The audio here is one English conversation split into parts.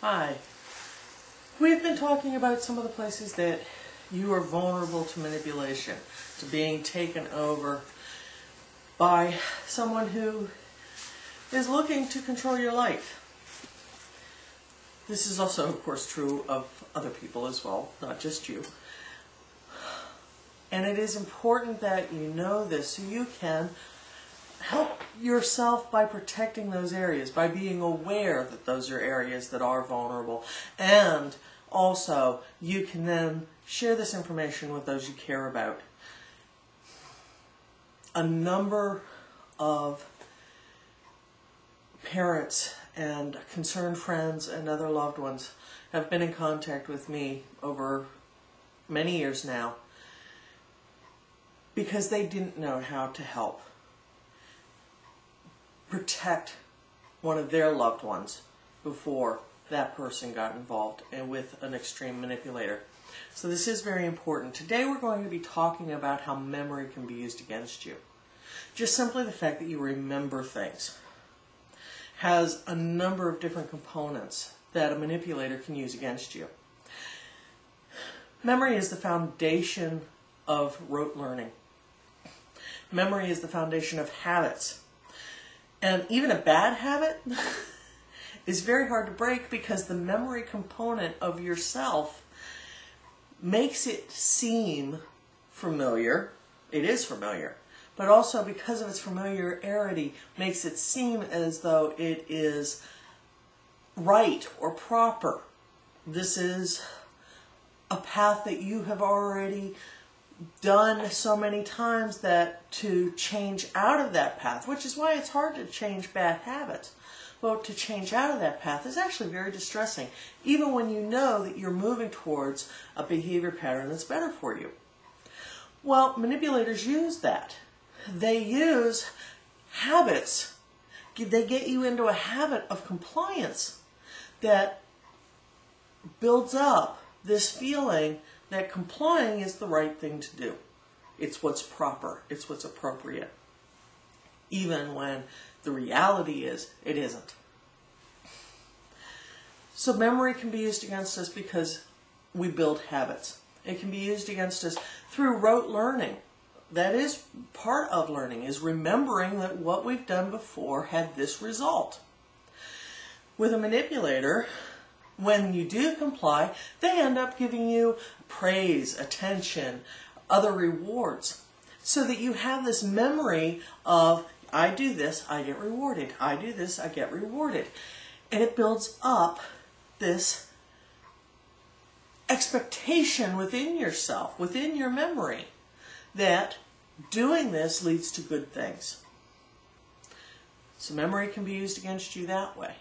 Hi. We've been talking about some of the places that you are vulnerable to manipulation, to being taken over by someone who is looking to control your life. This is also, of course, true of other people as well, not just you. And it is important that you know this so you can help yourself by protecting those areas, by being aware that those are areas that are vulnerable. And also, you can then share this information with those you care about. A number of parents and concerned friends and other loved ones have been in contact with me over many years now because they didn't know how to help protect one of their loved ones before that person got involved and with an extreme manipulator. So this is very important. Today we're going to be talking about how memory can be used against you. Just simply the fact that you remember things has a number of different components that a manipulator can use against you. Memory is the foundation of rote learning. Memory is the foundation of habits. And even a bad habit is very hard to break because the memory component of yourself makes it seem familiar. It is familiar. But also because of its familiarity makes it seem as though it is right or proper. This is a path that you have already done so many times that to change out of that path, which is why it's hard to change bad habits, but to change out of that path is actually very distressing, even when you know that you're moving towards a behavior pattern that's better for you. Well, manipulators use that. They use habits. They get you into a habit of compliance that builds up this feeling that complying is the right thing to do. It's what's proper. It's what's appropriate. Even when the reality is it isn't. So memory can be used against us because we build habits. It can be used against us through rote learning. That is part of learning, is remembering that what we've done before had this result. With a manipulator, when you do comply, they end up giving you praise, attention, other rewards, so that you have this memory of, I do this, I get rewarded. I do this, I get rewarded. And it builds up this expectation within yourself, within your memory, that doing this leads to good things. So memory can be used against you that way.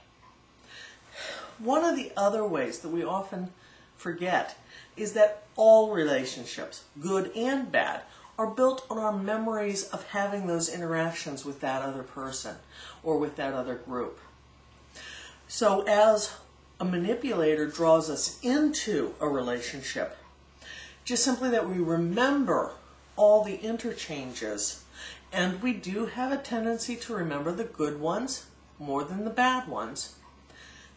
One of the other ways that we often forget is that all relationships, good and bad, are built on our memories of having those interactions with that other person or with that other group. So as a manipulator draws us into a relationship, just simply that we remember all the interchanges, and we do have a tendency to remember the good ones more than the bad ones.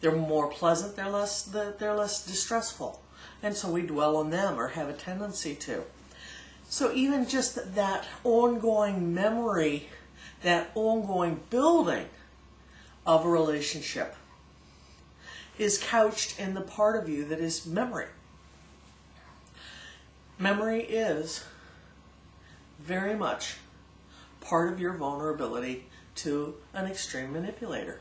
They're more pleasant, they're less distressful, and so we dwell on them or have a tendency to. So even just that ongoing memory, that ongoing building of a relationship is couched in the part of you that is memory. Memory is very much part of your vulnerability to an extreme manipulator.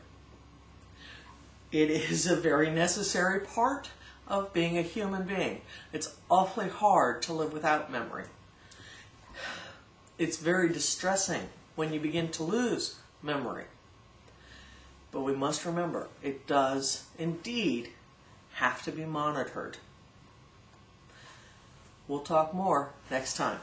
It is a very necessary part of being a human being. It's awfully hard to live without memory. It's very distressing when you begin to lose memory. But we must remember, it does indeed have to be monitored. We'll talk more next time.